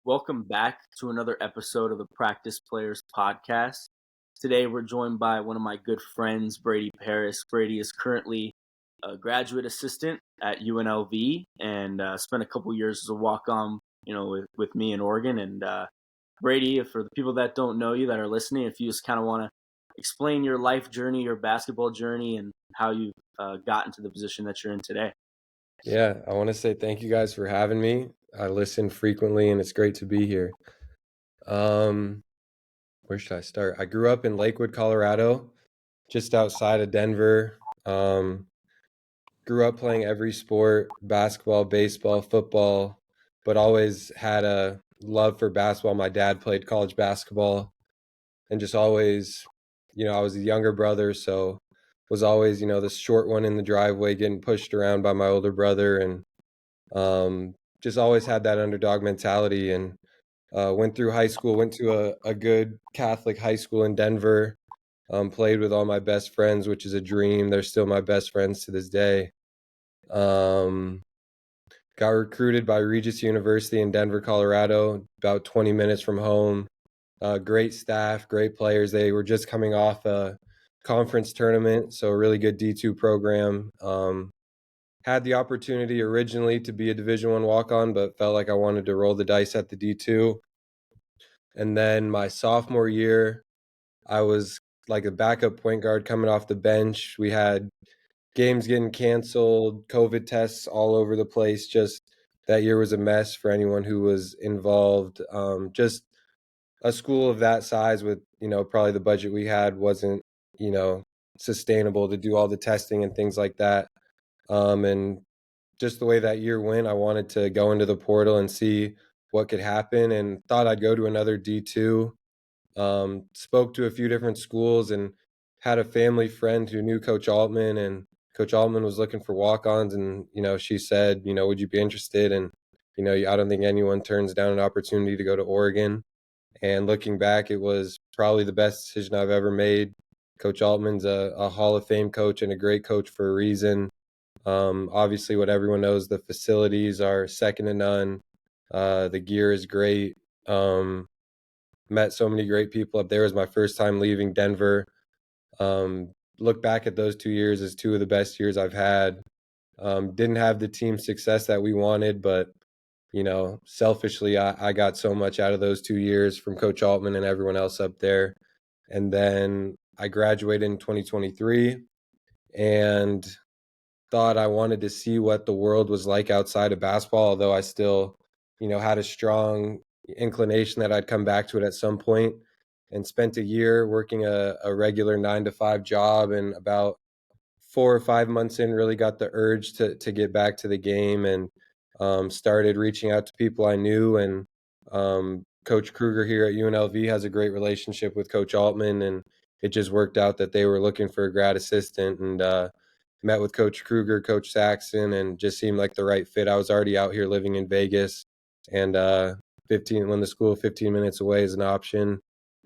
Welcome back to another episode of the Practice Players Podcast. Today we're joined by one of my good friends, Brady Parris. Brady is currently a graduate assistant at UNLV and spent a couple years as a walk-on, with me in Oregon. And Brady, for the people that don't know you that are listening, if you just kind of want to explain your life journey, your basketball journey, and how you got into the position that you're in today. Yeah, I want to say thank you guys for having me. I listen frequently and it's great to be here. Where should I start? I grew up in Lakewood, Colorado, just outside of Denver. Grew up playing every sport, basketball, baseball, football, but always had a love for basketball. My dad played college basketball and just always, I was a younger brother, so was always, the short one in the driveway getting pushed around by my older brother and just always had that underdog mentality and went through high school, went to a good Catholic high school in Denver, played with all my best friends, which is a dream. They're still my best friends to this day. Got recruited by Regis University in Denver, Colorado, about 20 minutes from home. Great staff, great players. They were just coming off a conference tournament, so a really good D2 program. Had the opportunity originally to be a Division I walk-on, but felt like I wanted to roll the dice at the D2. And then my sophomore year, I was like a backup point guard coming off the bench. We had games getting canceled, COVID tests all over the place. Just that year was a mess for anyone who was involved. Just a school of that size with, probably the budget we had wasn't, sustainable to do all the testing and things like that. And just the way that year went, I wanted to go into the portal and see what could happen and thought I'd go to another D2. Spoke to a few different schools and had a family friend who knew Coach Altman, and Coach Altman was looking for walk-ons, and, she said, would you be interested? And, I don't think anyone turns down an opportunity to go to Oregon. And looking back, it was probably the best decision I've ever made. Coach Altman's a Hall of Fame coach and a great coach for a reason. Obviously, what everyone knows, the facilities are second to none. The gear is great. Met so many great people up there. It was my first time leaving Denver. Look back at those 2 years as two of the best years I've had. Didn't have the team success that we wanted, but, selfishly, I got so much out of those 2 years from Coach Altman and everyone else up there. And then I graduated in 2023 and thought I wanted to see what the world was like outside of basketball, although I still, had a strong inclination that I'd come back to it at some point, and spent a year working a regular 9-to-5 job, and about 4 or 5 months in really got the urge to get back to the game, and started reaching out to people I knew. And Coach Kruger here at UNLV has a great relationship with Coach Altman, and it just worked out that they were looking for a grad assistant, and met with Coach Kruger, Coach Saxon, and just seemed like the right fit. I was already out here living in Vegas, and 15 minutes away is an option.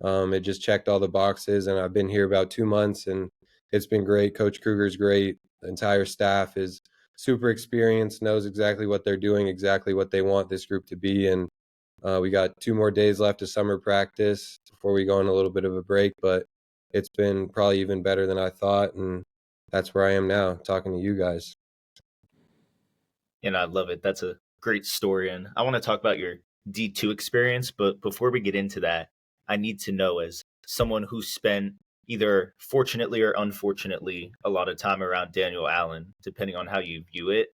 It just checked all the boxes, and I've been here about 2 months, and it's been great. Coach Kruger's great. The entire staff is super experienced, knows exactly what they're doing, exactly what they want this group to be. And we got 2 more days left of summer practice before we go on a little bit of a break, but it's been probably even better than I thought, and that's where I am now, talking to you guys. And I love it. That's a great story. And I want to talk about your D2 experience. But before we get into that, I need to know, as someone who spent either fortunately or unfortunately a lot of time around Daniel Allen, depending on how you view it,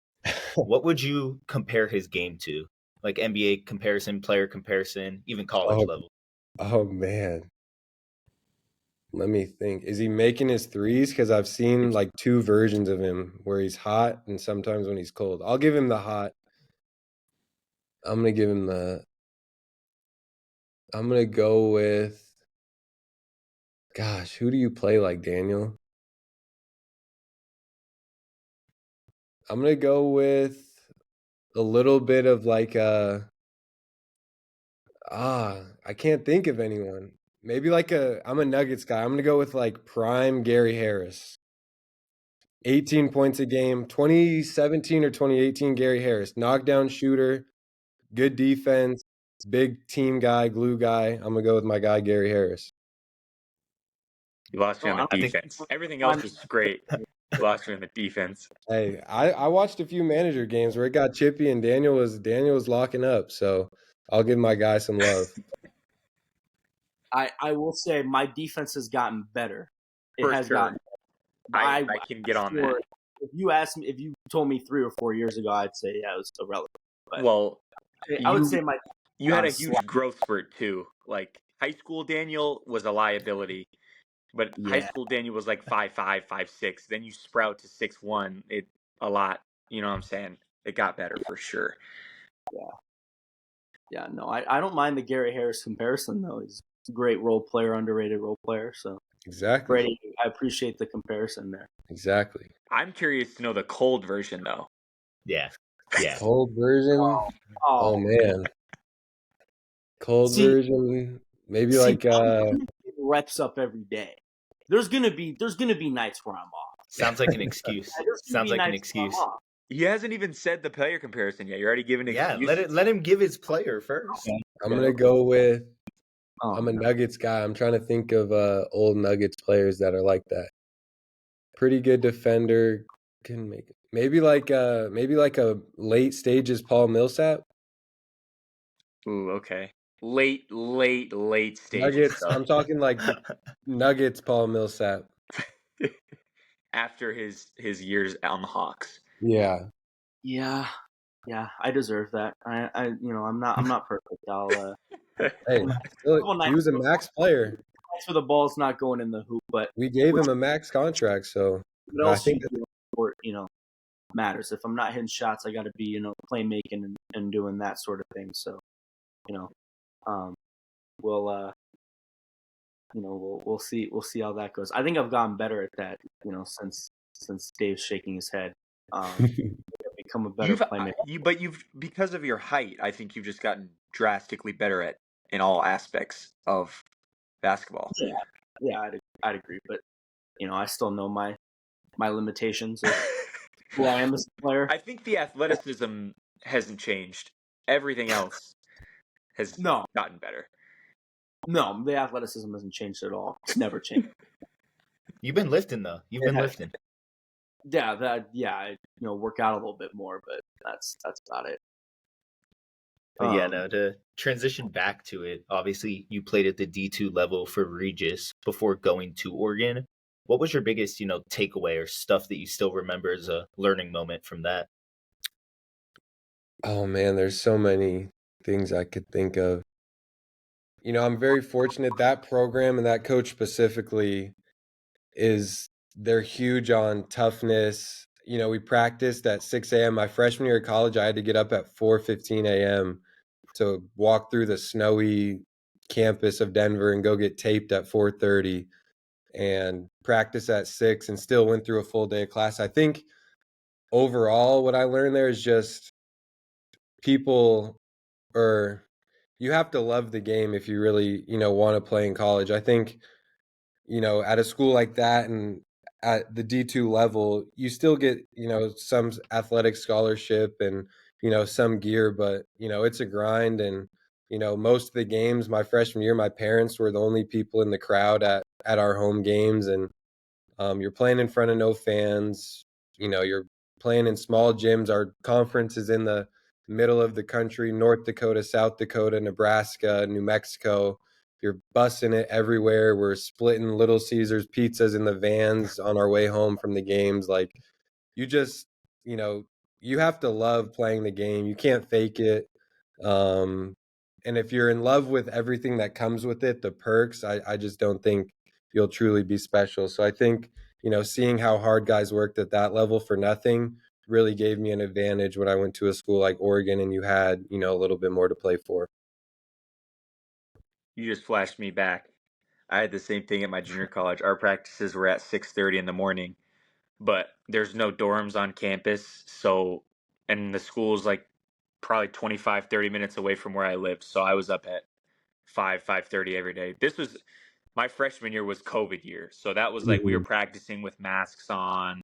what would you compare his game to? Like NBA comparison, player comparison, even college level? Oh, man. Let me think. Is he making his threes? Because I've seen like 2 versions of him where he's hot and sometimes when he's cold. I'll give him the hot. I'm going to give him I'm going to go with, gosh, who do you play like, Daniel? I'm going to go with a little bit of like I can't think of anyone. Maybe like I'm a Nuggets guy. I'm going to go with like prime Gary Harris. 18 points a game, 2017 or 2018 Gary Harris, knockdown shooter, good defense, big team guy, glue guy. I'm gonna go with my guy Gary Harris. You lost me on the I think- defense. Everything else was great. You lost me on the defense. Hey, I watched a few manager games where it got chippy and Daniel was locking up, so I'll give my guy some love. I will say my defense has gotten better. It For has sure. gotten. I can get on that. If you told me 3 or 4 years ago, I'd say yeah, it was irrelevant. But Well, I would say you had a huge huge growth spurt too. Like high school Daniel was a liability, but high school Daniel was like 5'5", 5'6". Then you sprout to 6'1". It a lot. You know what I'm saying? It got better for sure. Yeah, no, I don't mind the Gary Harris comparison though. He's a great role player, underrated role player. So Exactly. Brady, I appreciate the comparison there. Exactly. I'm curious to know the cold version though. Yeah. Yeah. Cold version. Oh man. Cold version. Maybe like reps up every day. There's gonna be nights where I'm off. Sounds like an excuse. Sounds like an excuse. He hasn't even said the player comparison yet. You're already giving excuses. Yeah, let him give his player first. I'm gonna go with I'm a Nuggets guy. I'm trying to think of old Nuggets players that are like that. Pretty good defender. Can make it. Maybe like a late stages Paul Millsap. Ooh, okay. Late stages. Nuggets. I'm talking like Nuggets Paul Millsap. After his years on the Hawks. Yeah. Yeah, I deserve that. I'm not perfect. I'll Hey, he was a max player. Thanks for the ball's not going in the hoop, but We gave him a max contract, so what else you do in sport, matters. If I'm not hitting shots, I got to be, playmaking and doing that sort of thing. So, we'll see how that goes. I think I've gotten better at that, since Dave's shaking his head. I've become a better playmaker. But you've because of your height, I think you've just gotten drastically better at in all aspects of basketball. Yeah, I'd agree, but I still know my limitations of who I am as a player. I think the athleticism hasn't changed. Everything else has gotten better. No, the athleticism hasn't changed at all. It's never changed. You've been lifting though. You've been lifting. Yeah, I work out a little bit more, but that's about it. But to transition back to it, obviously you played at the D2 level for Regis before going to Oregon. What was your biggest, takeaway or stuff that you still remember as a learning moment from that? Oh man, there's so many things I could think of. I'm very fortunate that program and that coach specifically they're huge on toughness. We practiced at 6 a.m. My freshman year of college, I had to get up at 4:15 a.m. to walk through the snowy campus of Denver and go get taped at 4:30 and practice at 6 and still went through a full day of class. I think overall what I learned there is just you have to love the game if you really, want to play in college. I think, at a school like that and at the D2 level, you still get, some athletic scholarship and, some gear, but, it's a grind. And, most of the games my freshman year, my parents were the only people in the crowd at our home games. And you're playing in front of no fans, you're playing in small gyms. Our conference is in the middle of the country, North Dakota, South Dakota, Nebraska, New Mexico. You're bussing it everywhere. We're splitting Little Caesars pizzas in the vans on our way home from the games. Like, you just, you have to love playing the game. You can't fake it. And if you're in love with everything that comes with it, the perks, I just don't think you'll truly be special. So I think, seeing how hard guys worked at that level for nothing really gave me an advantage when I went to a school like Oregon and you had, a little bit more to play for. You just flashed me back. I had the same thing at my junior college. Our practices were at 6:30 in the morning, but there's no dorms on campus. And the school's like probably 25, 30 minutes away from where I live. So I was up at 5:30 every day. My freshman year was COVID year. So that was like we were practicing with masks on.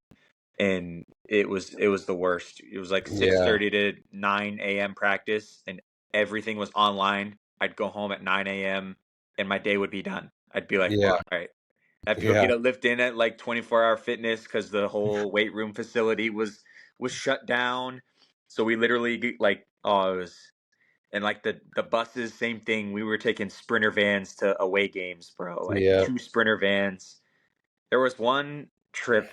And it was the worst. It was like 6:30 to 9 a.m. practice, and everything was online. I'd go home at 9 a.m. and my day would be done. I'd be like, Yeah. well, all right. I have to go Yeah. get a lift in at like 24-hour fitness because the whole weight room facility was shut down. So we literally like, oh, it was, and like the buses, same thing. We were taking Sprinter vans to away games, bro. Like Yeah. 2 Sprinter vans. There was one trip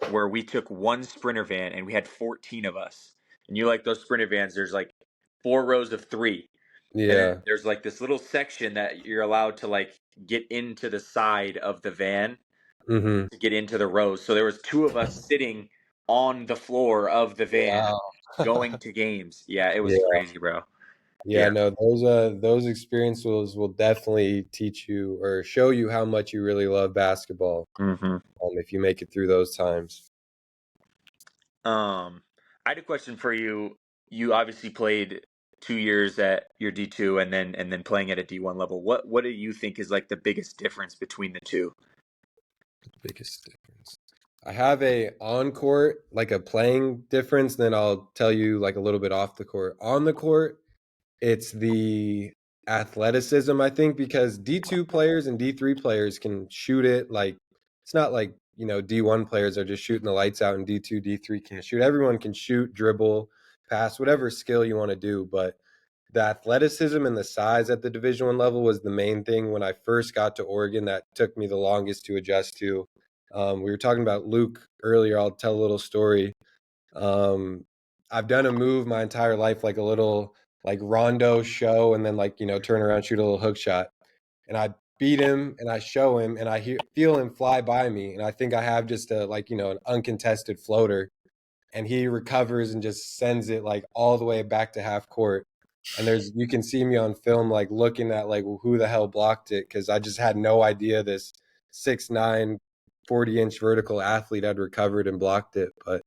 where we took one Sprinter van and we had 14 of us. And you like those Sprinter vans, there's like 4 rows of 3. And then Yeah. there's like this little section that you're allowed to like get into the side of the van Mm-hmm. to get into the rows. So there was 2 of us sitting on the floor of the van Wow. going to games. Yeah, it was Yeah. crazy, bro. Yeah, Yeah. no, those experiences will definitely teach you or show you how much you really love basketball, Mm-hmm. if you make it through those times. I had a question for you. You obviously played 2 years at your D2 and then playing at a D1 level. What do you think is like the biggest difference between the two? Biggest difference. I have a on court, like a playing difference, then I'll tell you like a little bit off the court. On the court, it's the athleticism, I think, because D2 players and D3 players can shoot it like it's not like, D1 players are just shooting the lights out and D2, D3 can't shoot. Everyone can shoot, dribble, pass, whatever skill you want to do, but the athleticism and the size at the Division 1 level was the main thing when I first got to Oregon that took me the longest to adjust to. We were talking about Luke earlier. I'll tell a little story. I've done a move my entire life, like a little like rondo show, and then like turn around, shoot a little hook shot, and I beat him, and I show him, and feel him fly by me, and I think I have just a an uncontested floater, and he recovers and just sends it like all the way back to half court. And you can see me on film like looking at like who the hell blocked it, because I just had no idea this 6'9", 40-inch vertical athlete had recovered and blocked it. But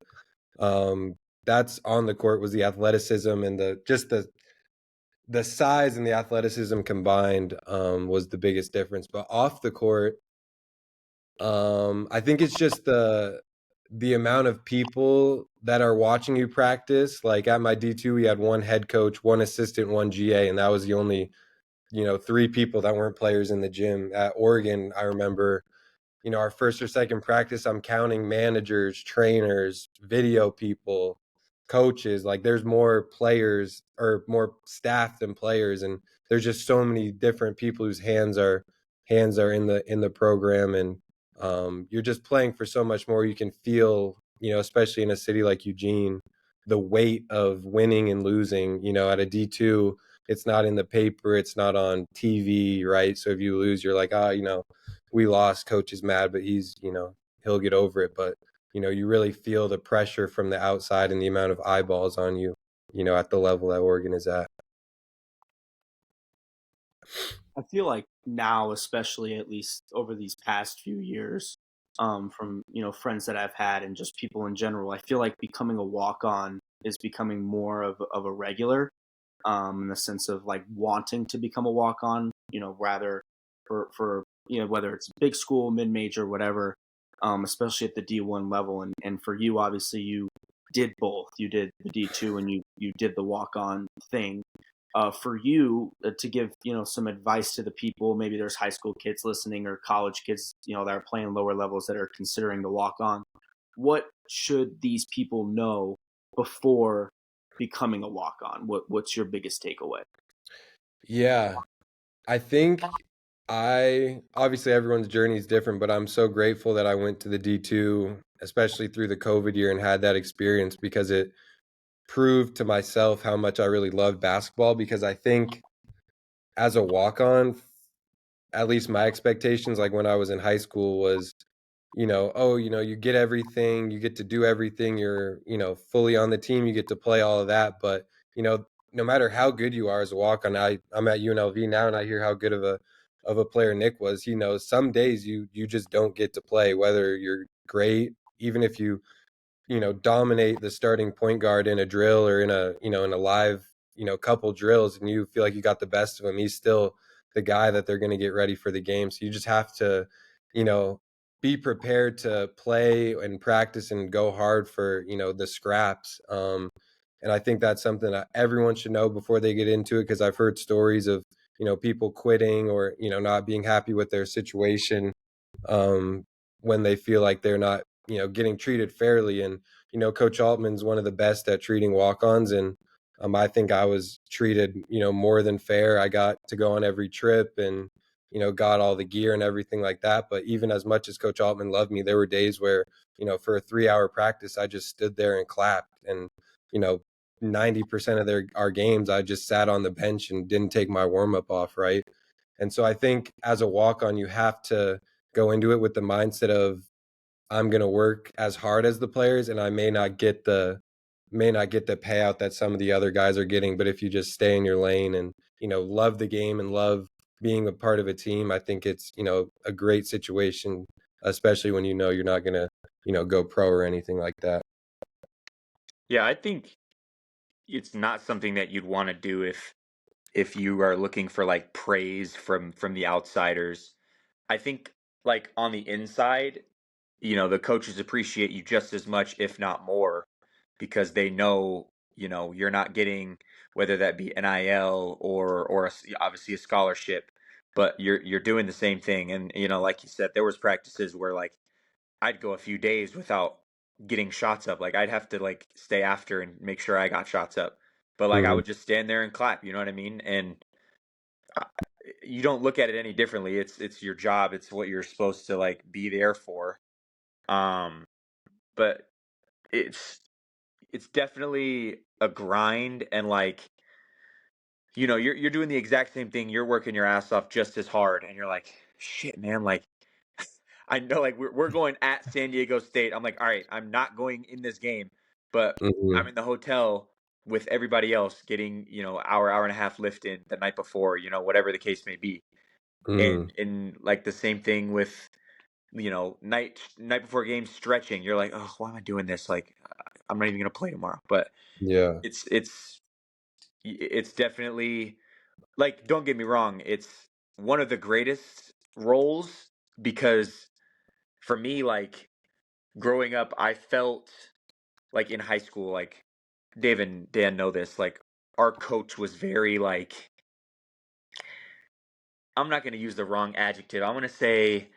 that's on the court was the athleticism and the size and the athleticism combined was the biggest difference. But off the court, I think it's just the amount of people that are watching you practice. Like at my D2, we had one head coach, one assistant, one GA, and that was the only 3 people that weren't players in the gym. At Oregon, I remember our first or second practice, I'm counting managers, trainers, video people, coaches. Like there's more players or more staff than players, and there's just so many different people whose hands are in the program, and you're just playing for so much more. You can feel, especially in a city like Eugene, the weight of winning and losing. At a D2, it's not in the paper, it's not on TV, right? So if you lose, you're like, we lost, coach is mad, but he'll get over it. But you really feel the pressure from the outside and the amount of eyeballs on you, at the level that Oregon is at. I feel like now, especially at least over these past few years, from friends that I've had and just people in general, I feel like becoming a walk on is becoming more of a regular, in the sense of like wanting to become a walk on, rather for whether it's big school, mid major, whatever, especially at the D1 level, and for you, obviously you did both. You did the D2 and you did the walk on thing. For you, to give some advice to the people, maybe there's high school kids listening or college kids that are playing lower levels that are considering the walk on. What should these people know before becoming a walk on? What's your biggest takeaway? Yeah, I think obviously everyone's journey is different, but I'm so grateful that I went to the D2, especially through the COVID year, and had that experience, because it proved to myself how much I really love basketball. Because I think as a walk-on, at least my expectations, like when I was in high school, was, you get everything, you get to do everything, you're, fully on the team, you get to play all of that. But, no matter how good you are as a walk-on, I'm at UNLV now, and I hear how good of a player Nick was. Some days you just don't get to play, whether you're great, even if you dominate the starting point guard in a drill or in a live, couple drills, and you feel like you got the best of him. He's still the guy that they're going to get ready for the game. So you just have to, be prepared to play and practice and go hard for, the scraps. And I think that's something that everyone should know before they get into it, because I've heard stories of, people quitting or, not being happy with their situation when they feel like they're not, getting treated fairly. And, Coach Altman's one of the best at treating walk-ons. And I think I was treated, more than fair. I got to go on every trip and, got all the gear and everything like that. But even as much as Coach Altman loved me, there were days where, for a 3-hour practice, I just stood there and clapped. And, 90% of our games, I just sat on the bench and didn't take my warm up off. Right. And so I think as a walk on, you have to go into it with the mindset of, I'm going to work as hard as the players, and I may not get the payout that some of the other guys are getting. But if you just stay in your lane and, love the game and love being a part of a team, I think it's, a great situation, especially when, you're not going to, go pro or anything like that. Yeah, I think it's not something that you'd want to do if you are looking for like praise from the outsiders. I think like on the inside, the coaches appreciate you just as much, if not more, because they know, you're not getting, whether that be NIL or obviously a scholarship, but you're doing the same thing. And like you said, there was practices where like I'd go a few days without getting shots up. Like I'd have to like stay after and make sure I got shots up. But like I Mm-hmm. would just stand there and clap, you know what I mean? And uh, you don't look at it any differently. It's your job. It's what you're supposed to like be there for. Um, but it's definitely a grind, and like you're doing the exact same thing. You're working your ass off just as hard, and you're like, shit, man, like I know, like we're going at San Diego State. I'm like, all right, I'm not going in this game, but I'm Mm-hmm. in the hotel with everybody else getting, hour and a half lift in the night before, whatever the case may be. Mm-hmm. And like the same thing with, night before game stretching. You're like, oh, why am I doing this? Like, I'm not even gonna play tomorrow. But Yeah. it's definitely, like, don't get me wrong, it's one of the greatest roles, because for me, like growing up, I felt like in high school, like Dave and Dan know this, like our coach was very like, I'm not going to use the wrong adjective. I'm going to say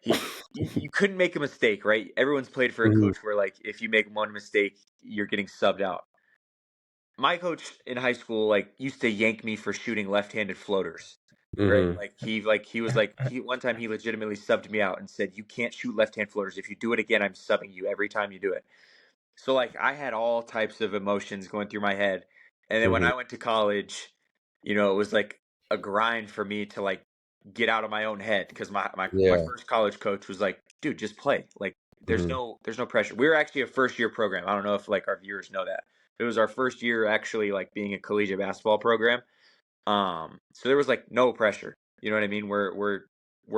you couldn't make a mistake, right? Everyone's played for a Mm-hmm. coach where like if you make one mistake, you're getting subbed out. My coach in high school like used to yank me for shooting left-handed floaters. Right? Mm-hmm. He one time he legitimately subbed me out and said, "You can't shoot left-hand floaters. If you do it again, I'm subbing you every time you do it." So like I had all types of emotions going through my head. And then when Mm-hmm. I went to college, it was like a grind for me to like get out of my own head, because my Yeah. first college coach was like, dude, just play. Like Mm-hmm. there's no pressure. We were actually a first year program. I don't know if like our viewers know that. It was our first year actually like being a collegiate basketball program. So there was like no pressure. You know what I mean? We're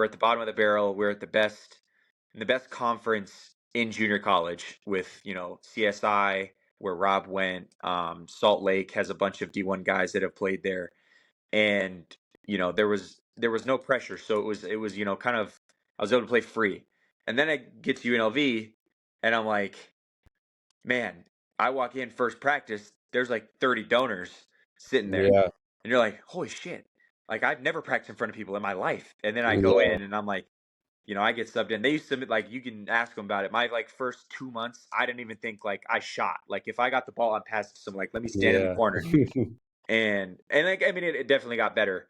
at the bottom of the barrel. We're at the best conference in junior college with, CSI, where Rob went. Salt Lake has a bunch of D1 guys that have played there. And, there was no pressure. So it was, kind of, I was able to play free. And then I get to UNLV and I'm like, man, I walk in first practice, there's like 30 donors sitting there. Yeah. And you're like, holy shit. Like I've never practiced in front of people in my life. And then I go Yeah. in and I'm like, I get subbed in. They used to, like, you can ask them about it. My like first 2 months, I didn't even think like I shot. Like if I got the ball, I'm passing to someone, like, let me stand in the Yeah. corner. And like, I mean, it definitely got better.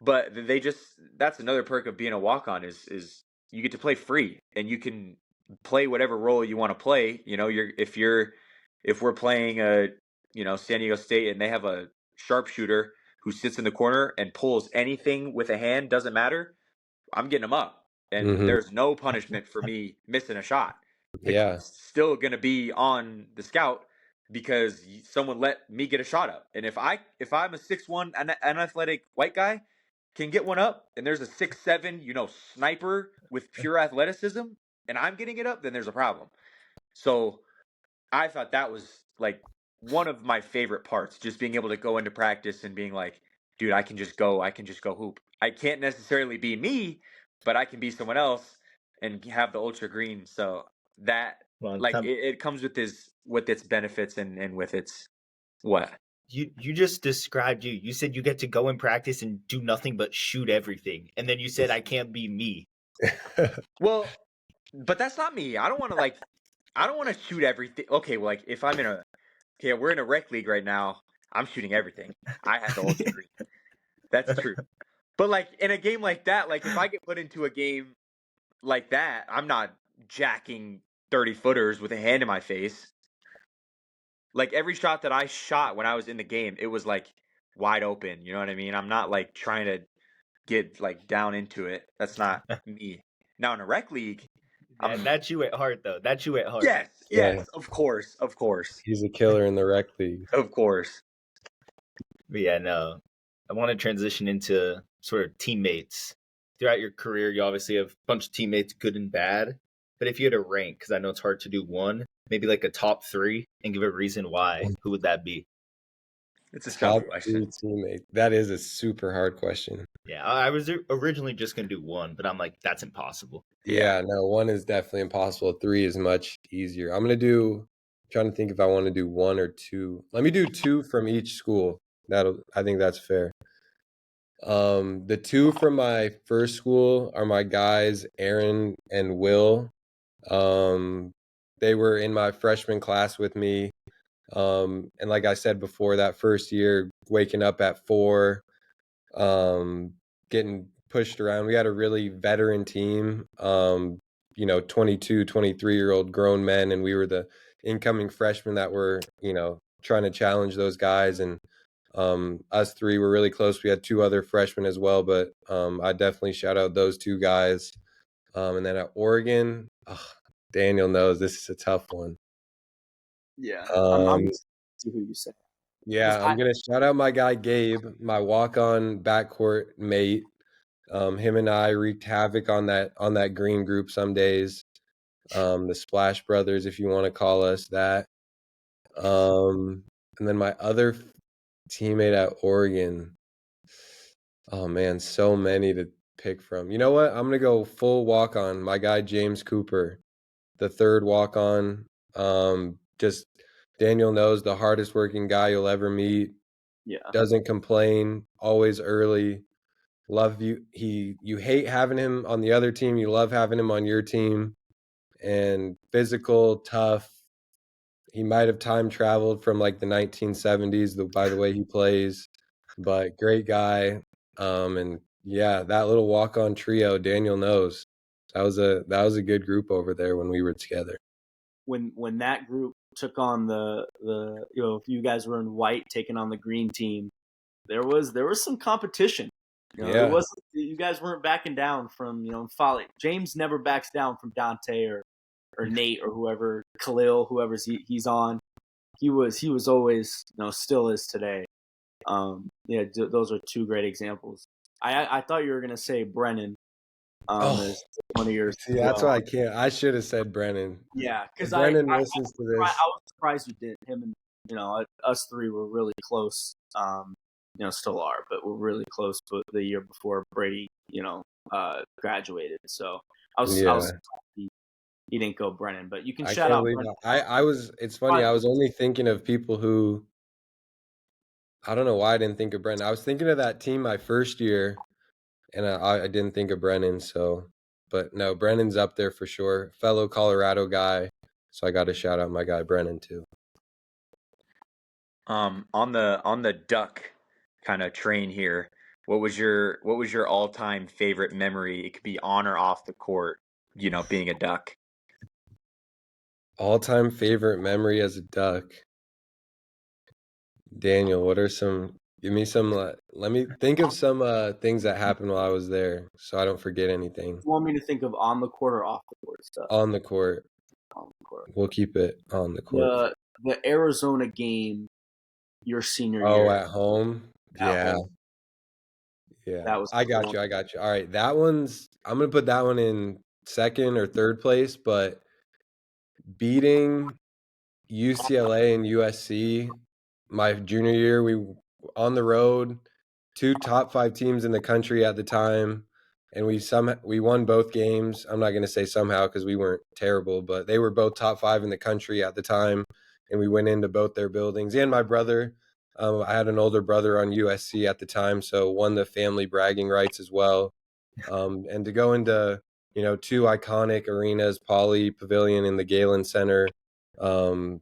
But they just, that's another perk of being a walk on is you get to play free, and you can play whatever role you want to play. If we're playing San Diego State and they have a sharpshooter who sits in the corner and pulls anything with a hand, doesn't matter, I'm getting them up, and Mm-hmm. there's no punishment for me missing a shot. It's Yeah. still going to be on the scout because someone let me get a shot up. And if I'm a 6'1" unathletic white guy can get one up, and there's a 6'7" sniper with pure athleticism, and I'm getting it up, then there's a problem. So I thought that was like one of my favorite parts, just being able to go into practice and being like, dude, I can just go hoop. I can't necessarily be me, but I can be someone else and have the ultra green. So that, Well, like, it comes with its benefits and with its What? You just described you. You said you get to go in practice and do nothing but shoot everything. And then you said I can't be me. Well, but that's not me. I don't want to shoot everything. Okay, well, like if I'm in we're in a rec league right now. I'm shooting everything. I have the whole screen. That's true. But like in a game like that, like if I get put into a game like that, I'm not jacking 30-footers with a hand in my face. Like every shot that I shot when I was in the game, it was like wide open. You know what I mean? I'm not like trying to get like down into it. That's not me. Now in a rec league, That's you at heart, though. That's you at heart. yes, Yeah. of course. He's a killer in the rec league. Of course. But yeah, no. I want to transition into sort of teammates. Throughout your career, you obviously have a bunch of teammates, good and bad. But if you had to rank, because I know it's hard to do one, maybe like a top 3 and give a reason why, who would that be? It's a Top tough question. 3 teammate. That is a super hard question. Yeah, I was originally just going to do one, but I'm like, that's impossible. Yeah, no, 1 is definitely impossible. 3 is much easier. Trying to think if I want to do 1 or 2. Let me do 2 from each school. I think that's fair. The 2 from my first school are my guys, Aaron and Will. They were in my freshman class with me. And like I said before, that first year, waking up at 4, getting pushed around. We had a really veteran team, 22, 23-year-old grown men, and we were the incoming freshmen that were, trying to challenge those guys. And us 3 were really close. We had 2 other freshmen as well, but I definitely shout out those 2 guys. And then at Oregon, Daniel knows this is a tough one. Yeah, I'm gonna see who you say. Yeah, I'm going to shout out my guy Gabe, my walk-on backcourt mate. Him and I wreaked havoc on that green group some days. The Splash Brothers, if you want to call us that. And then my other teammate at Oregon. Oh man, so many to pick from. You know what? I'm gonna go full walk-on. My guy James Cooper, the 3rd walk-on. Just Daniel knows, the hardest working guy you'll ever meet. Yeah, Doesn't complain, always early. Love you. You hate having him on the other team. You love having him on your team. And physical, tough. He might have time traveled from like the 1970s by the way he plays, but great guy. And yeah, that little walk-on trio, Daniel knows. That was a good group over there when we were together. when that group took on the if you guys were in white taking on the green team, there was some competition. Yeah. It wasn't, you guys weren't backing down from folly. James never backs down from Dante or Nate or whoever, Khalil, whoever's he's on. He was always, still is today. Those are 2 great examples. I thought you were gonna say Brennan. As one of yours. See, that's why I can't. I should have said Brennan. Yeah, because Brennan listens to this. I was surprised you did. Him and us 3 were really close. Still are, but we're really close. But the year before Brady, graduated, so I was surprised he didn't go Brennan. But you can shout out Brennan. I was. It's funny. I was only thinking of people who. I don't know why I didn't think of Brennan. I was thinking of that team my first year, and I didn't think of Brennan. So, but no, Brennan's up there for sure. Fellow Colorado guy. So I got to shout out my guy Brennan too. On the duck kind of train here, what was your all-time favorite memory? It could be on or off the court, being a duck. All-time favorite memory as a duck. Daniel, what are some? Give me some. Let me think of some things that happened while I was there, so I don't forget anything. You want me to think of on the court or off the court stuff? On the court. On the court. We'll keep it on the court. The Arizona game, your senior year. Oh, at home. Yeah. That was. I got you. All right, that one's. I'm gonna put that one in 2nd or 3rd place, but beating UCLA and USC my junior year, we on the road, 2 top 5 teams in the country at the time, and we won both games. I'm not going to say somehow because we weren't terrible, but they were both top 5 in the country at the time. and we went into both their buildings. And my brother, I had an older brother on USC at the time, so won the family bragging rights as well. And to go into, two iconic arenas, Pauley Pavilion and the Galen Center, that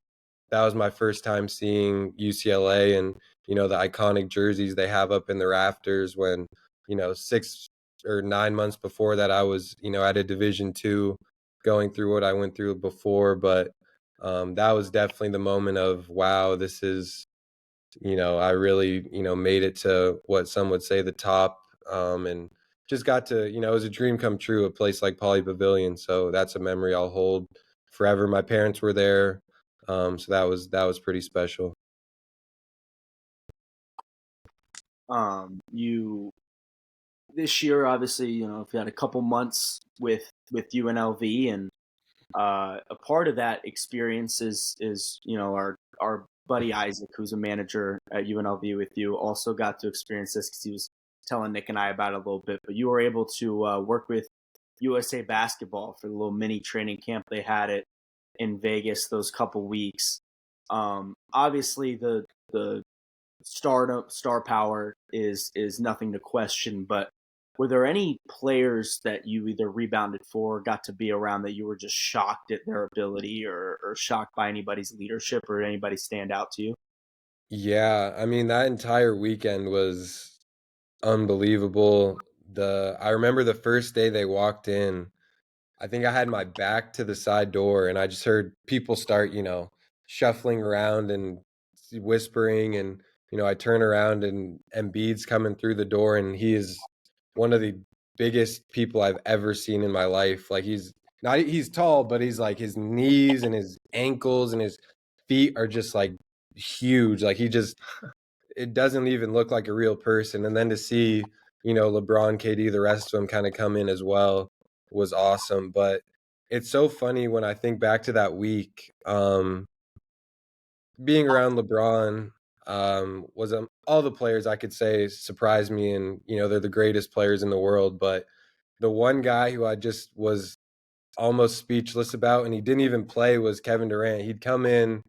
was my first time seeing UCLA and, the iconic jerseys they have up in the rafters when, 6 or 9 months before that, I was, at a Division II going through what I went through before. But that was definitely the moment of, wow, this is, I really, made it to what some would say the top, and just got to, it was a dream come true, a place like Pauley Pavilion. So that's a memory I'll hold forever. My parents were there. So that was pretty special. You this year, obviously, if you had a couple months with UNLV, and a part of that experience is our buddy Isaac, who's a manager at UNLV with you, also got to experience this because he was telling Nick and I about it a little bit. But you were able to work with USA Basketball for the little mini training camp they had in Vegas those couple weeks. Obviously, the star power is nothing to question, but were there any players that you either rebounded for or got to be around that you were just shocked at their ability, or shocked by anybody's leadership, or anybody stand out to you? Yeah, I mean, that entire weekend was unbelievable. I remember the first day they walked in, I think I had my back to the side door and I just heard people start, shuffling around and whispering. And, I turn around and Embiid's coming through the door, and he is one of the biggest people I've ever seen in my life. Like, he's tall, but he's like, his knees and his ankles and his feet are just like huge. Like, it doesn't even look like a real person. And then to see, LeBron, KD, the rest of them kind of come in as well was awesome. But it's so funny when I think back to that week, being around LeBron, was all the players I could say surprised me, and they're the greatest players in the world. But the one guy who I just was almost speechless about, and he didn't even play, was Kevin Durant. He'd come in,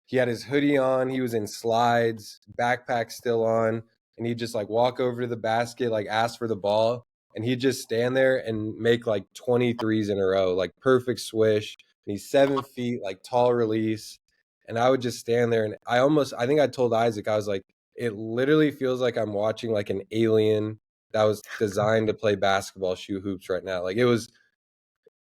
he had his hoodie on, he was in slides, backpack still on, and he'd just like walk over to the basket, like ask for the ball, and he'd just stand there and make like 23s in a row, like perfect swish. And he's 7 feet, like tall release. And I would just stand there, and I think I told Isaac, I was like, it literally feels like I'm watching like an alien that was designed to play basketball shoe hoops right now. Like, it was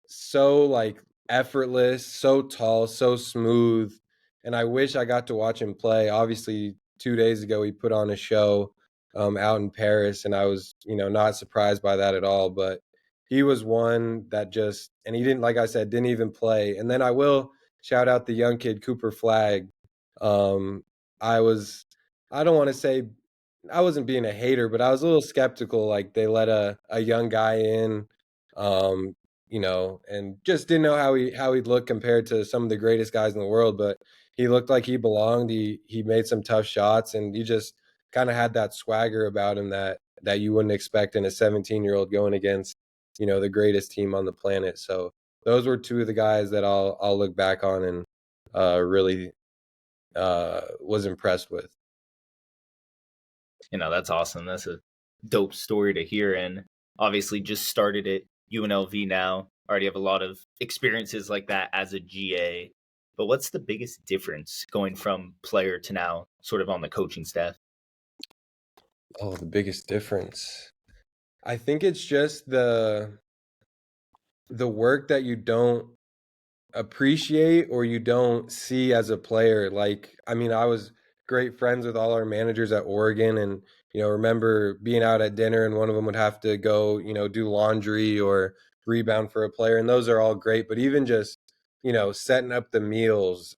so like effortless, so tall, so smooth. And I wish I got to watch him play. Obviously, 2 days ago he put on a show out in Paris, and I was, not surprised by that at all. But he was one that just, and he didn't, like I said, didn't even play. And then I will shout out the young kid Cooper Flag. Um, I was, I don't want to say I wasn't being a hater, but I was a little skeptical. Like, they let a young guy in, um, and just didn't know how he'd look compared to some of the greatest guys in the world. But he looked like he belonged. He made some tough shots, and he just kind of had that swagger about him that you wouldn't expect in a 17-year-old going against, the greatest team on the planet. So those were two of the guys that I'll look back on and really was impressed with. That's awesome. That's a dope story to hear. And obviously just started at UNLV now. Already have a lot of experiences like that as a GA. But what's the biggest difference going from player to now sort of on the coaching staff? Oh, the biggest difference. I think it's just the work that you don't appreciate or you don't see as a player. Like, I mean, I was great friends with all our managers at Oregon, and remember being out at dinner and one of them would have to go do laundry or rebound for a player, and those are all great. But even just setting up the meals,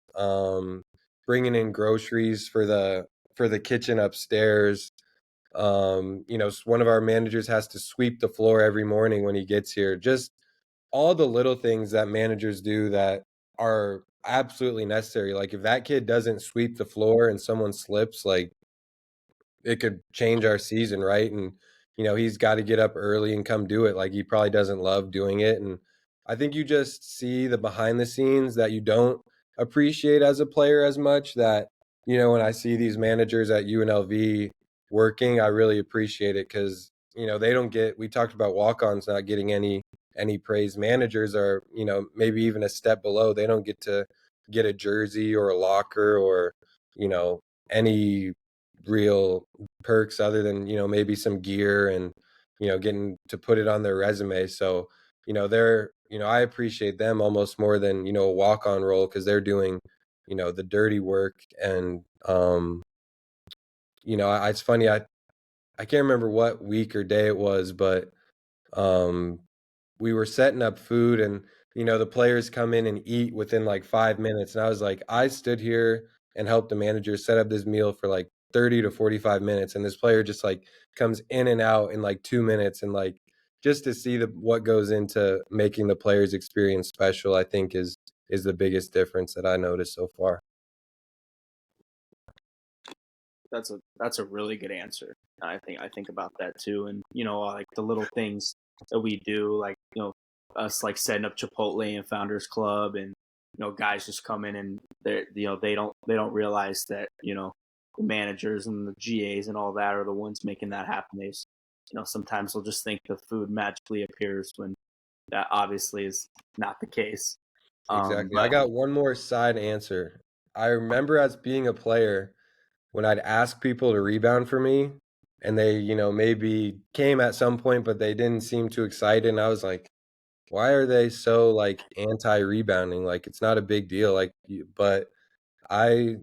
bringing in groceries for the kitchen upstairs. One of our managers has to sweep the floor every morning when he gets here. Just all the little things that managers do that are absolutely necessary. Like, if that kid doesn't sweep the floor and someone slips, like, it could change our season, right? And he's got to get up early and come do it. Like, he probably doesn't love doing it. And I think you just see the behind the scenes that you don't appreciate as a player as much. That, when I see these managers at UNLV working, I really appreciate it because, they don't get, we talked about walk-ons not getting any praise. Managers are, maybe even a step below. They don't get to get a jersey or a locker or, any real perks other than, maybe some gear and, getting to put it on their resume. So, they're, I appreciate them almost more than, a walk-on role because they're doing, the dirty work. And, it's funny. I can't remember what week or day it was, but we were setting up food and, the players come in and eat within like 5 minutes. And I was like, I stood here and helped the manager set up this meal for like 30 to 45 minutes. And this player just like comes in and out in like 2 minutes. And like, just to see what goes into making the players experience special, I think is the biggest difference that I noticed so far. That's a really good answer. I think about that too, and like the little things that we do, like us like setting up Chipotle and Founders Club, and guys just come in and they don't realize that the managers and the GAs and all that are the ones making that happen. They sometimes they'll just think the food magically appears when that obviously is not the case. Exactly. I got one more side answer. I remember as being a player, when I'd ask people to rebound for me and they, maybe came at some point, but they didn't seem too excited. And I was like, why are they so like anti-rebounding? Like, it's not a big deal. Like, but I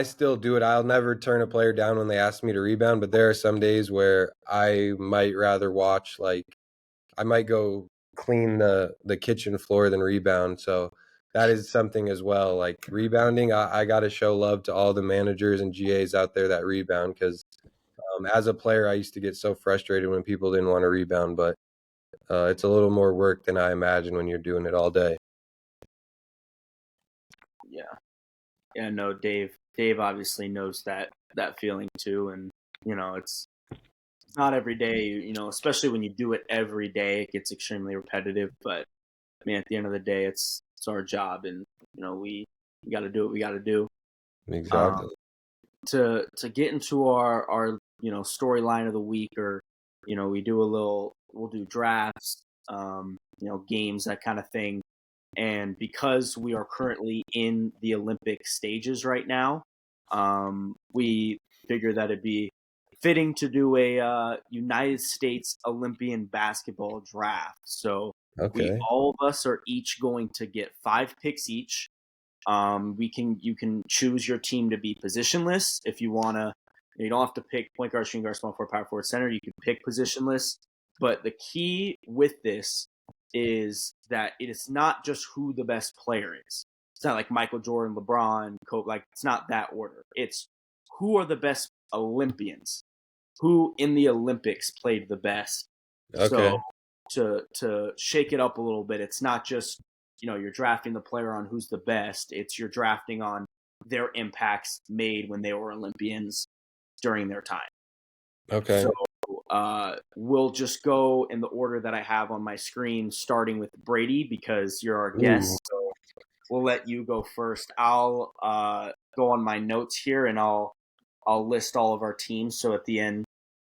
still do it. I'll never turn a player down when they ask me to rebound, but there are some days where I might rather watch, like I might go clean the kitchen floor than rebound. So that is something as well. Like rebounding, I got to show love to all the managers and GAs out there that rebound because as a player, I used to get so frustrated when people didn't want to rebound, but it's a little more work than I imagine when you're doing it all day. Yeah, no, Dave obviously knows that feeling too, and it's not every day, especially when you do it every day, it gets extremely repetitive. But I mean, at the end of the day, it's our job, and we got to do what we got to do. Exactly. To get into our storyline of the week, or we'll do drafts, games, that kind of thing. And because we are currently in the Olympic stages right now, we figure that it'd be fitting to do a United States Olympian basketball draft. So all of us are each going to get 5 picks each. You can choose your team to be positionless if you want to. You don't have to pick point guard, shooting guard, small forward, power forward, center. You can pick positionless. But the key with this is that it is not just who the best player is. It's not like Michael Jordan, LeBron, Kobe. Like, it's not that order. It's who are the best Olympians, who in the Olympics played the best. Okay. So to shake it up a little bit, it's not just you're drafting the player on who's the best. It's you're drafting on their impacts made when they were Olympians during their time. Okay. So we'll just go in the order that I have on my screen, starting with Brady because you're our guest. So we'll let you go first. I'll go on my notes here and I'll list all of our teams. So at the end,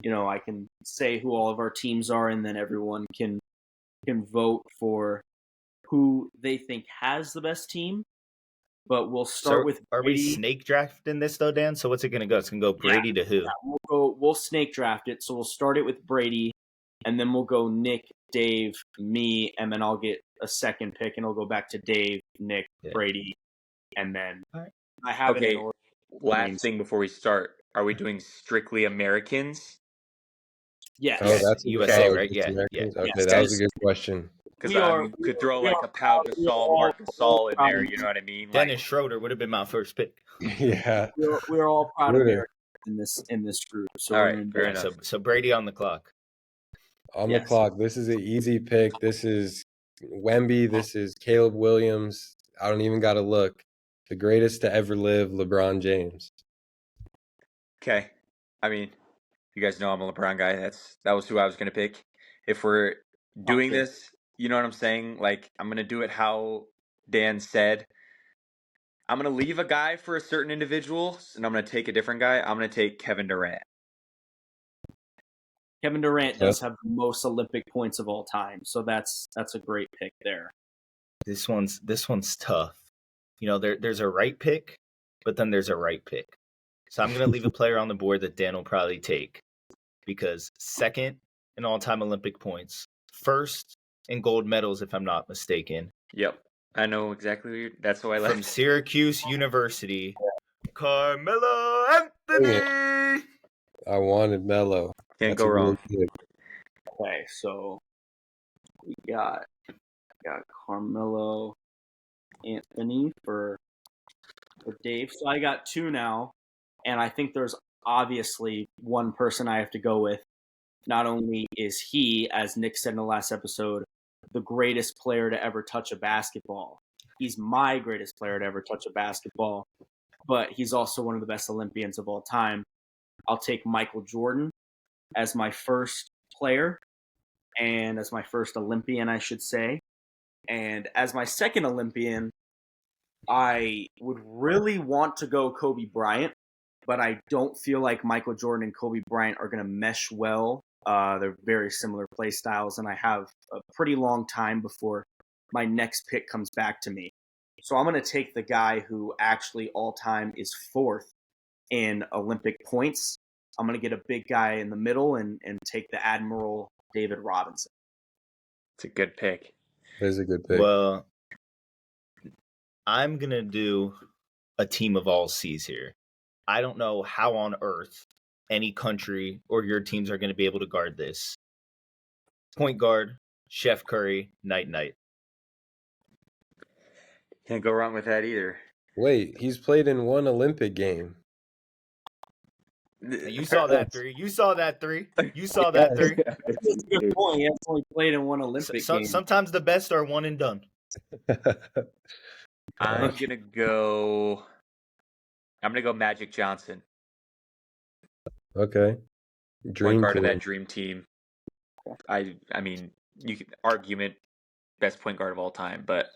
I can say who all of our teams are, and then everyone can vote for who they think has the best team. But we'll start with Brady. Are we snake drafting this though, Dan? So what's it going to go? It's going to go Brady to who? Yeah, we'll snake draft it. So we'll start it with Brady, and then we'll go Nick, Dave, me, and then I'll get a second pick, and it'll go back to Dave, Nick, Brady, and then I have it in order. Last thing before we start, are we doing strictly Americans? Yes. Oh, that's USA, right? Yeah. Okay, that was a good question. Because you could throw like a Pau Gasol, Marc Gasol in there. You know what I mean? Dennis Schroeder would have been my first pick. Yeah, we're all proud of Americans in this group. So all right, fair enough. So Brady on the clock. On the clock. This is an easy pick. This is Wemby. This is Caleb Williams. I don't even got to look. The greatest to ever live, LeBron James. Okay, I mean, you guys know I'm a LeBron guy. That was who I was gonna pick. If we're doing this, you know what I'm saying? Like, I'm gonna do it how Dan said. I'm going to leave a guy for a certain individual, and I'm going to take a different guy. I'm going to take Kevin Durant. Kevin Durant does have the most Olympic points of all time, so that's a great pick there. This one's tough. There's a right pick, but then there's a right pick. So I'm gonna leave a player on the board that Dan will probably take, because second in all-time Olympic points, first in gold medals, if I'm not mistaken. Yep, I know exactly. That's why I left. From Syracuse University, Carmelo Anthony. I wanted Melo. Can't go wrong. Okay, so we got Carmelo Anthony for Dave. So I got two now, and I think there's obviously one person I have to go with. Not only is he, as Nick said in the last episode, the greatest player to ever touch a basketball. He's my greatest player to ever touch a basketball, but he's also one of the best Olympians of all time. I'll take Michael Jordan as my first player and as my first Olympian, I should say. And as my second Olympian, I would really want to go Kobe Bryant, but I don't feel like Michael Jordan and Kobe Bryant are going to mesh well. They're very similar play styles, and I have a pretty long time before my next pick comes back to me. So I'm going to take the guy who actually all-time is fourth in Olympic points. I'm going to get a big guy in the middle and take the Admiral David Robinson. It's a good pick. It is a good pick. Well, I'm going to do a team of all C's here. I don't know how on earth any country or your teams are going to be able to guard this. Point guard, Chef Curry, night. Can't go wrong with that either. Wait, he's played in one Olympic game. You saw that three. You saw that three. That's a good point. He has only played in one Olympic game. Sometimes the best are one and done. I'm gonna go Magic Johnson. Okay. Point guard of that dream team. I mean, you could argument best point guard of all time, but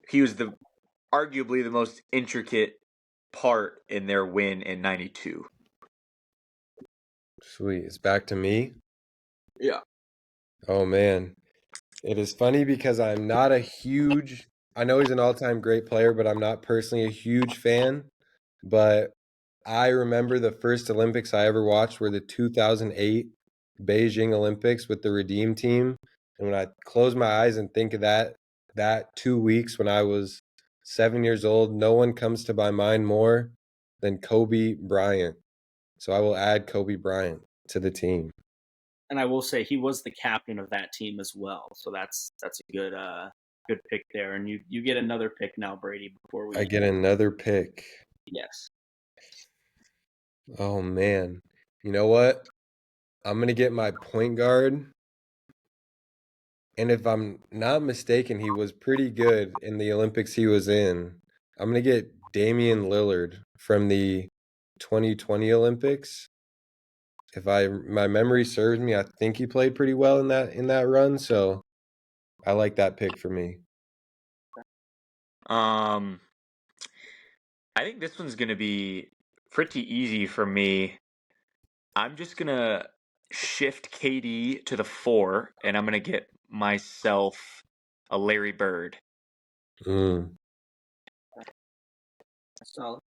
he was arguably the most intricate part in their win in '92. Sweet. It's back to me? Yeah. Oh, man. It is funny because I'm not a huge... I know he's an all-time great player, but I'm not personally a huge fan. But I remember the first Olympics I ever watched were the 2008 Beijing Olympics with the Redeem team. And when I close my eyes and think of that 2 weeks when I was 7 years old, no one comes to my mind more than Kobe Bryant. So I will add Kobe Bryant to the team. And I will say he was the captain of that team as well. So that's a good pick there. And you get another pick now, Brady, before we... I get another pick. Yes. Oh, man. You know what? I'm going to get my point guard. And if I'm not mistaken, he was pretty good in the Olympics he was in. I'm going to get Damian Lillard from the 2020 Olympics. If my memory serves me, I think he played pretty well in that run. So I like that pick for me. I think this one's gonna be pretty easy for me. I'm just gonna shift KD to the 4, and I'm gonna get myself a Larry Bird. Mm. Solid.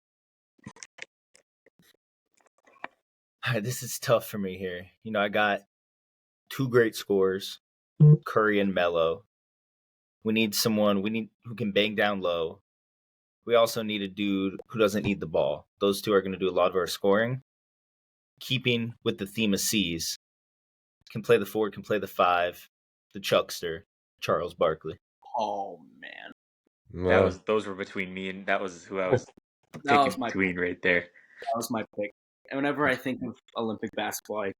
This is tough for me here. I got two great scorers, Curry and Melo. We need someone who can bang down low. We also need a dude who doesn't need the ball. Those two are going to do a lot of our scoring. Keeping with the theme of C's, can play the 4, can play the 5, the Chuckster, Charles Barkley. Oh, man. Wow. Those were between me, and that was who I was That was picking my between right there. That was my pick. And whenever I think of Olympic basketball, I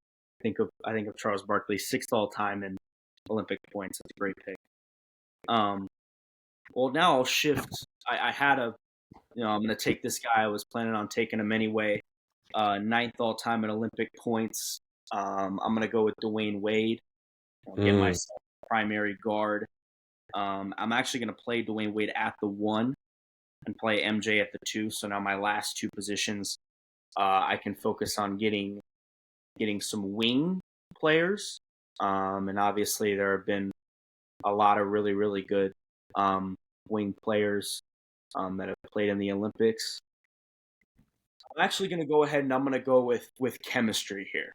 think of Charles Barkley, 6th all time in Olympic points. That's a great pick. Well, now I'll shift. I had I'm going to take this guy. I was planning on taking him anyway. 9th all time in Olympic points. I'm going to go with Dwayne Wade. I'll get myself a primary guard. I'm actually going to play Dwayne Wade at the 1. and play MJ at the 2. So now my last 2 positions, I can focus on getting some wing players. And obviously there have been a lot of really, really good wing players that have played in the Olympics. I'm actually going to go ahead and I'm going to go with chemistry here.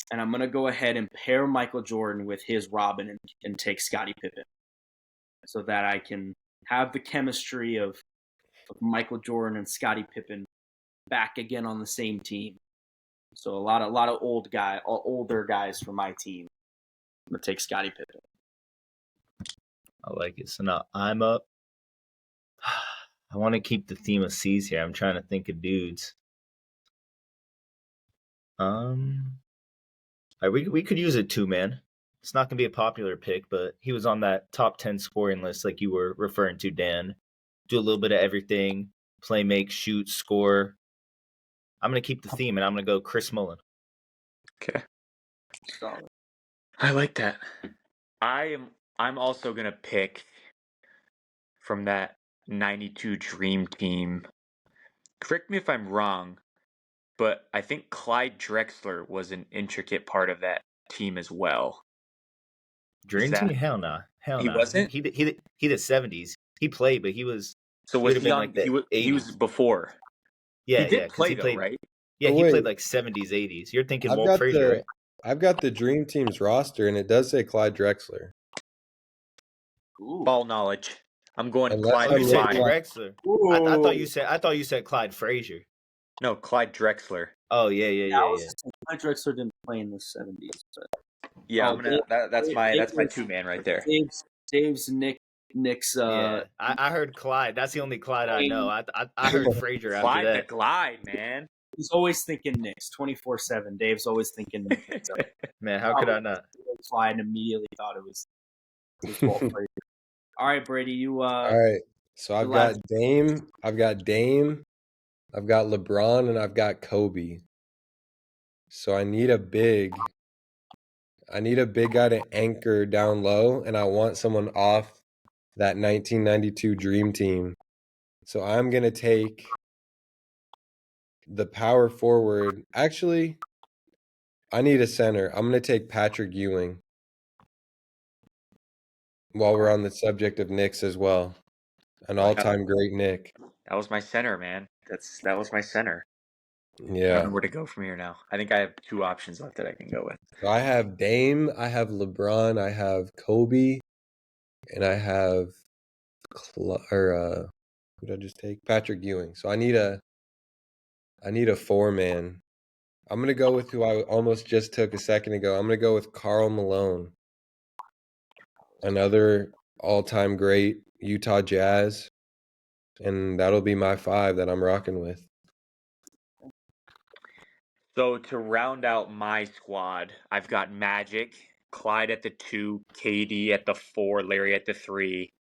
And I'm going to go ahead and pair Michael Jordan with his Robin and take Scottie Pippen so that I can have the chemistry of Michael Jordan and Scottie Pippen back again on the same team. So a lot of older guys for my team. I'm going to take Scottie Pippen. I like it. So now I'm up. I want to keep the theme of C's here. I'm trying to think of dudes. We could use it too, man. It's not gonna be a popular pick, but he was on that top 10 scoring list, like you were referring to, Dan. Do a little bit of everything: play, make, shoot, score. I'm gonna keep the theme, and I'm gonna go Chris Mullin. Okay. Solid. I like that. I'm also gonna pick from that 92 Dream Team. Correct me if I'm wrong, but I think Clyde Drexler was an intricate part of that team as well. Dream Team? Hell nah. He wasn't? He the 70s. He played, but he was. So was he on? He was before. Yeah, he did play he played, though, right? Yeah, he played like 70s, 80s. You're thinking I've Walt got Frazier, right? I've got the Dream Team's roster, and it does say Clyde Drexler. Ooh. Ball knowledge. I'm going Unless Clyde. You said Drexler. Drexler. I thought you said Clyde Frazier. No, Clyde Drexler. Oh yeah. Clyde Drexler didn't play in the 70s. But... Yeah, that's my 2-man right there. Dave's Nick's. Yeah, I heard Clyde. That's the only Clyde I know. I heard Frazier after Clyde that. the Glide, man. He's always thinking Knicks 24/7. Dave's always thinking Knicks. Man, how could I not? Clyde immediately thought it was Walt Frazier. All right, Brady, you. All right, so I've got Dame. I've got LeBron, and I've got Kobe. So I need a big guy to anchor down low, and I want someone off that 1992 Dream Team. So I'm going to take the power forward. Actually, I need a center. I'm going to take Patrick Ewing while we're on the subject of Knicks as well. An all-time great Knick. That was my center, man. That was my center. Yeah. I don't know where to go from here now. I think I have 2 options left that I can go with. So I have Dame, I have LeBron, I have Kobe, and I have who did I just take? Patrick Ewing. So I need a 4-man. I'm gonna go with who I almost just took a second ago. I'm gonna go with Karl Malone, another all-time great Utah Jazz, and that'll be my 5 that I'm rocking with. So to round out my squad, I've got Magic, Clyde at the 2, KD at the 4, Larry at the 3.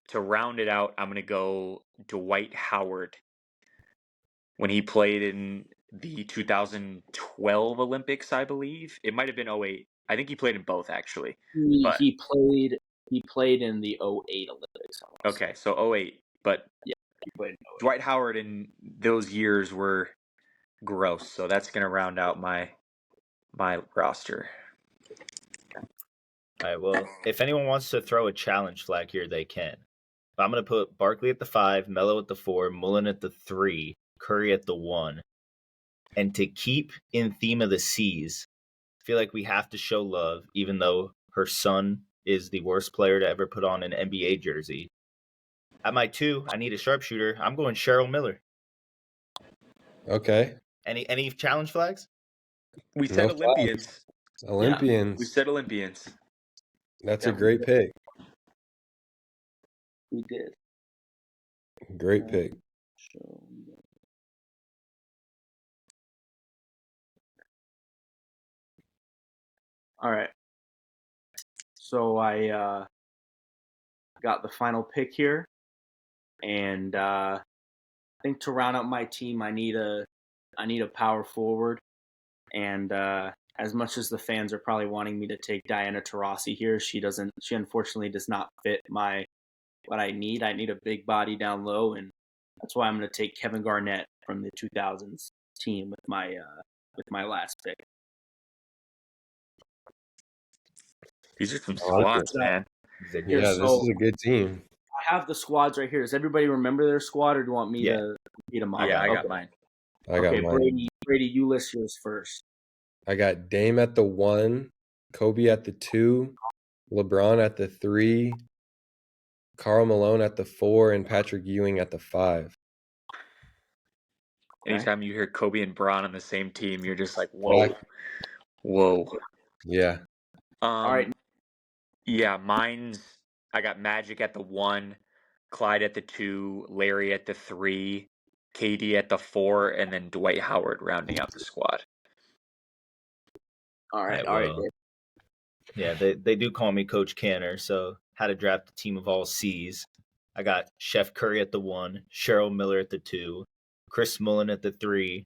To round it out, I'm going to go Dwight Howard. When he played in the 2012 Olympics, I believe. It might have been 08. I think he played in both, actually. He played in the 08 Olympics. Almost. Okay, so 08. But yeah, he played in 08. Dwight Howard in those years were gross. So that's going to round out my roster. All right, well, if anyone wants to throw a challenge flag here, they can. I'm going to put Barkley at the 5, Melo at the 4, Mullen at the 3, Curry at the 1. And to keep in theme of the C's, I feel like we have to show love, even though her son is the worst player to ever put on an NBA jersey. At my 2, I need a sharpshooter. I'm going Cheryl Miller. Okay. Any challenge flags? We said Olympians. Olympians. Yeah, we said Olympians. That's a great pick. We did. Great pick. All right. So I got the final pick here, and I think to round out my team, I need a power forward, and as much as the fans are probably wanting me to take Diana Taurasi here, she unfortunately does not fit what I need. I need a big body down low, and That's why I'm going to take Kevin Garnett from the 2000s team with my last pick. These are some I like squads, it. man. Here, Yeah, this so is a good team. I have the squads right here. Does everybody remember their squad, or do you want me to read them off? Yeah, I got Okay. mine. I got mine. Brady, you list yours first. I got Dame at the 1, Kobe at the 2, LeBron at the 3, Karl Malone at the 4, and Patrick Ewing at the 5. Anytime you hear Kobe and Bron on the same team, you're just like, whoa, Exactly. whoa. Yeah. All right. Yeah, I got Magic at the 1, Clyde at the 2, Larry at the 3, KD at the 4, and then Dwight Howard rounding out the squad. All right. Yeah, well, yeah, they do call me Coach Canner, so had to draft a team of all C's. I got Chef Curry at the 1, Cheryl Miller at the 2, Chris Mullen at the 3,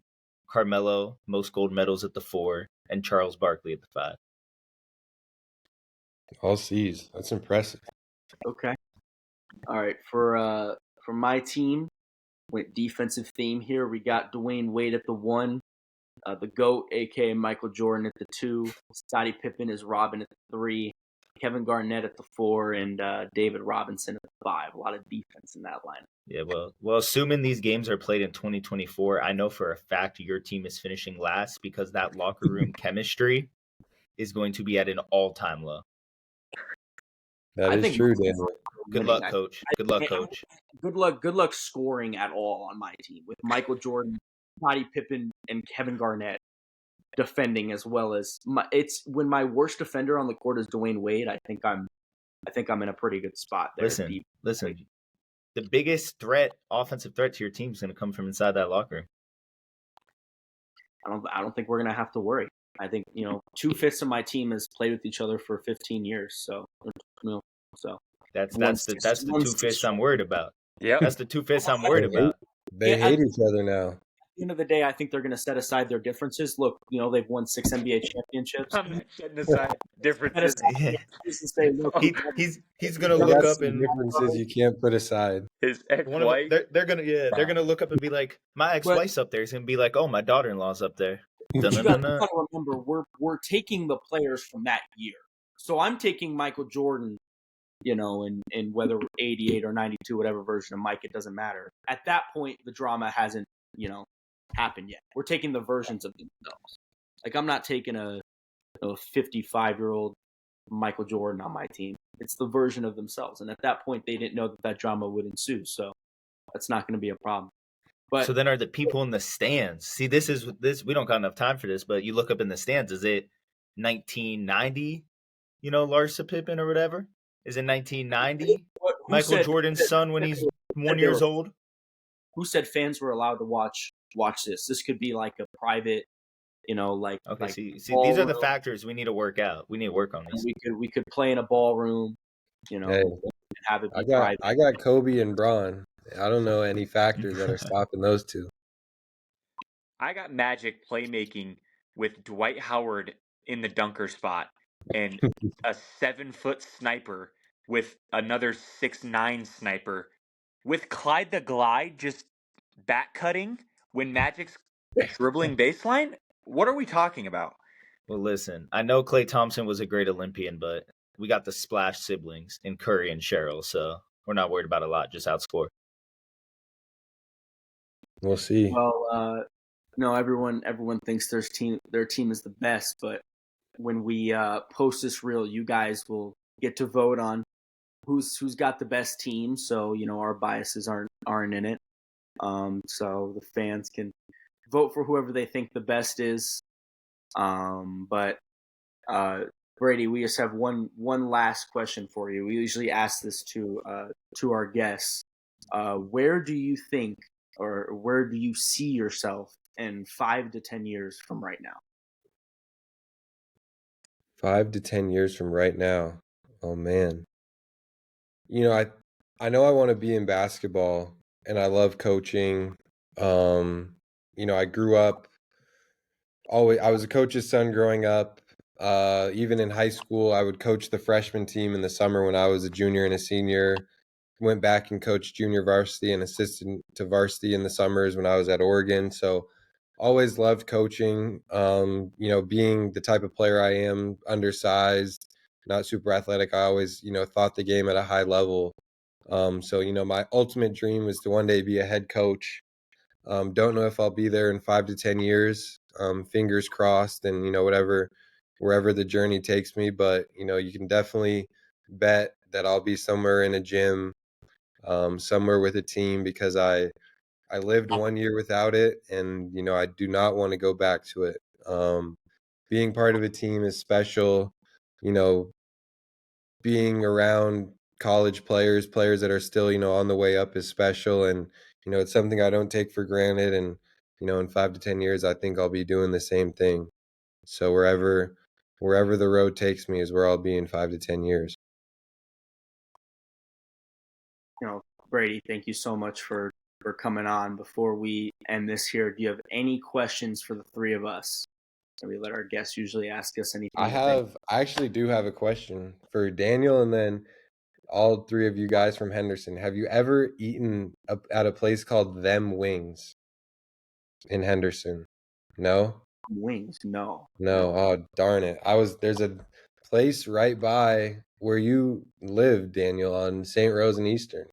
Carmelo, most gold medals at the 4, and Charles Barkley at the 5. All C's. That's impressive. Okay. All right. For my team, went defensive theme here. We got Dwayne Wade at the 1, the GOAT, aka Michael Jordan, at the 2, Scottie Pippen is Robin at the 3, Kevin Garnett at the 4, and David Robinson at the 5. A lot of defense in that line. Yeah, well, assuming these games are played in 2024, I know for a fact your team is finishing last because that locker room chemistry is going to be at an all-time low. That is true, Daniel. Good luck, coach. Good luck, coach. Good luck scoring at all on my team with Michael Jordan, Scottie Pippen, and Kevin Garnett defending as well as it's when my worst defender on the court is Dwayne Wade. I think I'm in a pretty good spot there. Listen. The biggest offensive threat to your team is going to come from inside that locker. I don't think we're going to have to worry. I think 2/5 of my team has played with each other for 15 years. So that's the 2/5 I'm worried about. Yeah, that's the 2/5 I'm worried about. They hate each other now. At the end of the day, I think they're going to set aside their differences. Look, they've won 6 NBA championships. I'm not setting aside differences. He's going to look up and differences you can't put aside. His ex-wife. They're gonna look up and be like, my ex-wife's up there. He's gonna be like, oh, my daughter-in-law's up there. You gotta remember, we're taking the players from that year. So I'm taking Michael Jordan, and whether 88 or 92, whatever version of Mike, it doesn't matter. At that point, the drama hasn't, happened yet. We're taking the versions of themselves. Like, I'm not taking a 55-year-old Michael Jordan on my team. It's the version of themselves. And at that point, they didn't know that drama would ensue. So that's not going to be a problem. But so then are the people in the stands? See, this we don't got enough time for this, but you look up in the stands, is it 1990, Larsa Pippen or whatever? Is it 1990? Michael Jordan's son when he's 1 year old? Who said fans were allowed to watch this? This could be like a private, Okay, like see, these are the factors we need to work out. We need to work on these. We could play in a ballroom, Hey, have it be private. I got Kobe and Bron. I don't know any factors that are stopping those two. I got Magic playmaking with Dwight Howard in the dunker spot and a 7-foot sniper with another 6'9" sniper with Clyde the Glide just back cutting when Magic's dribbling baseline. What are we talking about? Well, listen, I know Klay Thompson was a great Olympian, but we got the Splash siblings in Curry and Cheryl, so we're not worried about a lot. Just outscore. We'll see. Well, no, everyone thinks their team is the best, but when we post this reel, you guys will get to vote on who's got the best team. So our biases aren't in it. So the fans can vote for whoever they think the best is. But Brady, we just have one last question for you. We usually ask this to our guests. Where do you think, or where do you see yourself in 5 to 10 years from right now? 5 to 10 years from right now. Oh man. I know I want to be in basketball and I love coaching. I grew up I was a coach's son growing up. Even in high school, I would coach the freshman team in the summer when I was a junior and a senior. went back and coached junior varsity and assistant to varsity in the summers when I was at Oregon. So always loved coaching. Being the type of player I am, undersized, not super athletic, I always, thought the game at a high level. My ultimate dream was to one day be a head coach. Don't know if I'll be there in 5 to 10 years. Fingers crossed, and wherever the journey takes me. But you can definitely bet that I'll be somewhere in a gym, somewhere with a team, because I lived 1 year without it, and I do not want to go back to it. Being part of a team is special. Being around college players that are still on the way up is special, and it's something I don't take for granted. And in 5 to 10 years, I think I'll be doing the same thing. So wherever the road takes me is where I'll be in 5 to 10 years. Brady, thank you so much for coming on. Before we end this here, do you have any questions for the three of us? So we let our guests usually ask us anything. I actually do have a question for Daniel, and then all three of you guys from Henderson. Have you ever eaten at a place called Them Wings in Henderson? No? Wings? No. Oh, darn it. There's a place right by where you live, Daniel, on St. Rose and Eastern.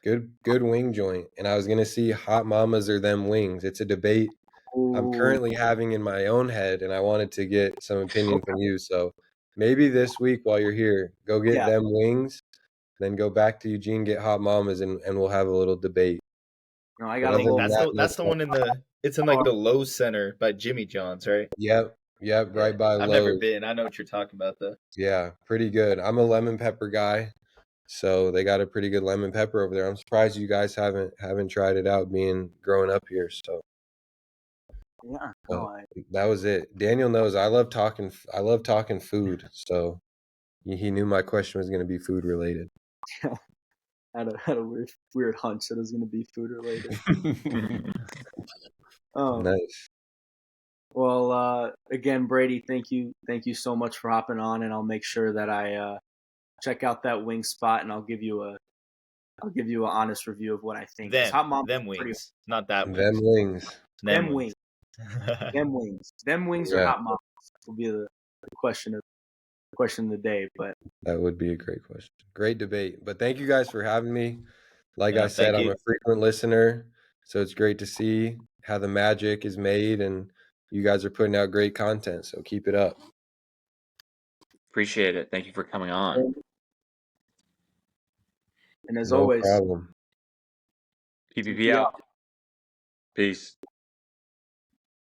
Good wing joint. And I was going to see Hot Mamas or Them Wings. It's a debate I'm currently having in my own head, and I wanted to get some opinion from you. So maybe this week while you're here, go get Them Wings, then go back to Eugene, get Hot Mamas, and we'll have a little debate. No, I got a little. That's the one it's in like the Lowe's Center by Jimmy John's, right? Yep, right by Lowe's. I've never been. I know what you're talking about though. Yeah, pretty good. I'm a lemon pepper guy, so they got a pretty good lemon pepper over there. I'm surprised you guys haven't tried it out, growing up here. So yeah, that was it. Daniel knows I love talking food, so he knew my question was going to be food related. I had a weird hunch that it was going to be food related. Nice. Well, again, Brady, thank you so much for hopping on, and I'll make sure that I check out that wing spot, and I'll give you an honest review of what I think. Them wings, not that wings. Them wings. Them wings. Them wings. Them wings or Hot Mamas will be the question of the day. But that would be a great question. Great debate. But thank you guys for having me. Like I said, I'm a frequent listener, so it's great to see how the magic is made, and you guys are putting out great content. So keep it up. Appreciate it. Thank you for coming on. And as always, no problem. PPP out. Peace.